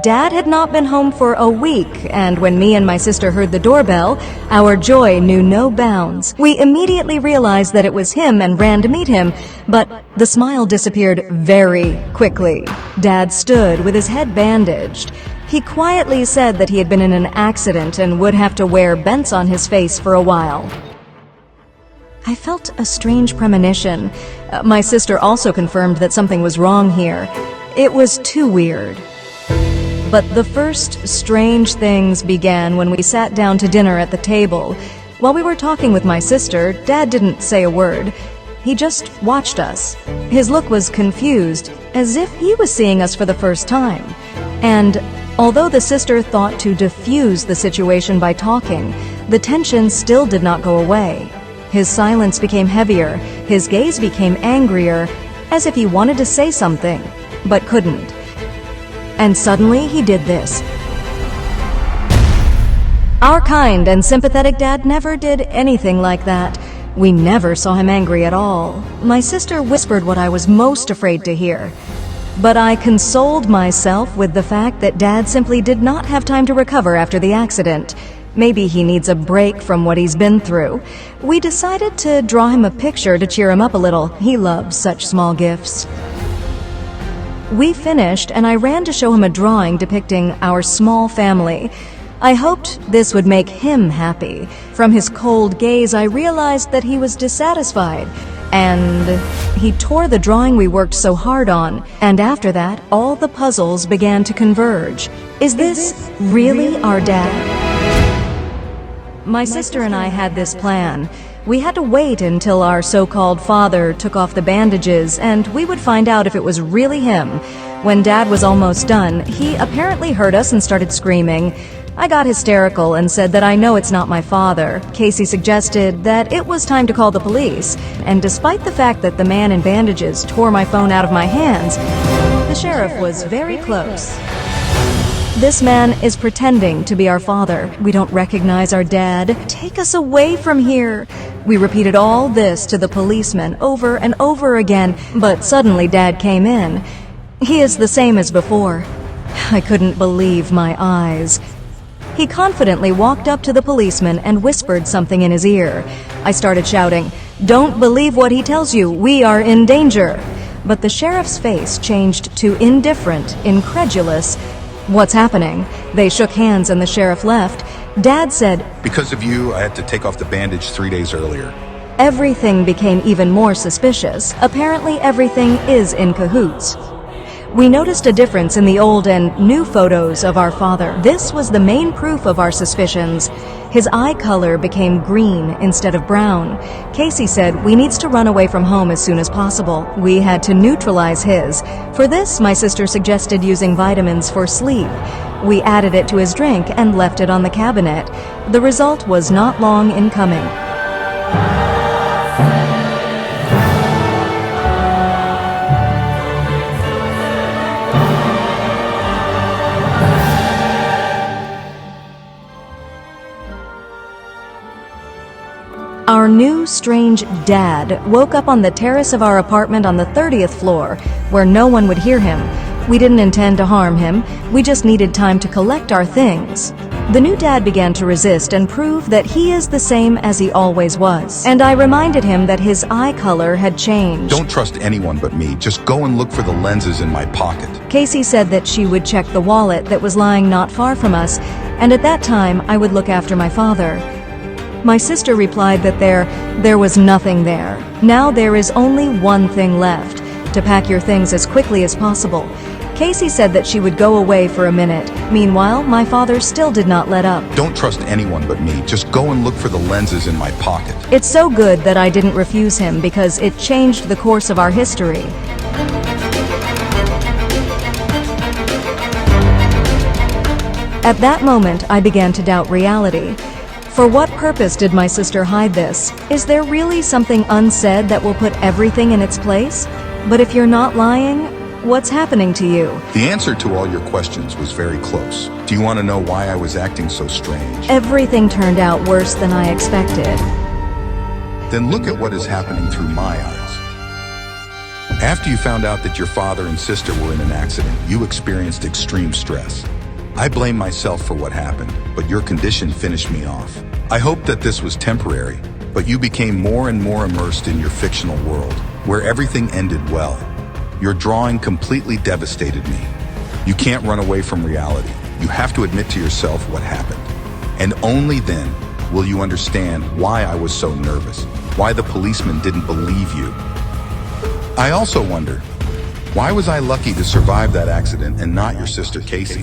Dad had not been home for a week, and when me and my sister heard the doorbell, our joy knew no bounds. We immediately realized that it was him and ran to meet him, but the smile disappeared very quickly. Dad stood with his head bandaged. He quietly said that he had been in an accident and would have to wear bents on his face for a while. I felt a strange premonition. My sister also confirmed that something was wrong here. It was too weird. But the first strange things began when we sat down to dinner at the table. While we were talking with my sister, Dad didn't say a word. He just watched us. His look was confused, as if he was seeing us for the first time. And although the sister thought to diffuse the situation by talking, the tension still did not go away. His silence became heavier, his gaze became angrier, as if he wanted to say something, but couldn't. And suddenly he did this. Our kind and sympathetic dad never did anything like that. We never saw him angry at all. My sister whispered what I was most afraid to hear. But I consoled myself with the fact that Dad simply did not have time to recover after the accident. Maybe he needs a break from what he's been through. We decided to draw him a picture to cheer him up a little. He loves such small gifts. We finished, and I ran to show him a drawing depicting our small family. I hoped this would make him happy. From his cold gaze, I realized that he was dissatisfied, and he tore the drawing we worked so hard on. And after that, all the puzzles began to converge. Is this really our dad? My sister and I had this plan. We had to wait until our so-called father took off the bandages, and we would find out if it was really him. When Dad was almost done, he apparently heard us and started screaming. I got hysterical and said that I know it's not my father. Casey suggested that it was time to call the police, and despite the fact that the man in bandages tore my phone out of my hands, the sheriff was very close. This man is pretending to be our father. We don't recognize our dad. Take us away from here. We repeated all this to the policeman over and over again, but suddenly Dad came in. He is the same as before. I couldn't believe my eyes. He confidently walked up to the policeman and whispered something in his ear. I started shouting, "Don't believe what he tells you. We are in danger." But the sheriff's face changed to indifferent, incredulous. What's happening? They shook hands and the sheriff left. Dad said, "Because of you, I had to take off the bandage 3 days earlier." Everything became even more suspicious. Apparently everything is in cahoots. We noticed a difference in the old and new photos of our father. This was the main proof of our suspicions. His eye color became green instead of brown. Casey said we needs to run away from home as soon as possible. We had to neutralize his. For this, my sister suggested using vitamins for sleep. We added it to his drink and left it on the cabinet. The result was not long in coming. Our new strange dad woke up on the terrace of our apartment on the 30th floor, where no one would hear him. We didn't intend to harm him, we just needed time to collect our things. The new dad began to resist and prove that he is the same as he always was. And I reminded him that his eye color had changed. "Don't trust anyone but me. Just go and look for the lenses in my pocket." Casey said that she would check the wallet that was lying not far from us, and at that time I would look after my father. My sister replied that there was nothing there. Now there is only one thing left, to pack your things as quickly as possible. Casey said that she would go away for a minute. Meanwhile, my father still did not let up. "Don't trust anyone but me. Just go and look for the lenses in my pocket." It's so good that I didn't refuse him because it changed the course of our history. At that moment, I began to doubt reality. For what purpose did my sister hide this? Is there really something unsaid that will put everything in its place? But if you're not lying, what's happening to you? The answer to all your questions was very close. Do you want to know why I was acting so strange? Everything turned out worse than I expected. Then look at what is happening through my eyes. After you found out that your father and sister were in an accident, you experienced extreme stress. I blame myself for what happened, but your condition finished me off. I hoped that this was temporary, but you became more and more immersed in your fictional world, where everything ended well. Your drawing completely devastated me. You can't run away from reality. You have to admit to yourself what happened. And only then will you understand why I was so nervous, why the policeman didn't believe you. I also wonder, why was I lucky to survive that accident and not your sister Casey?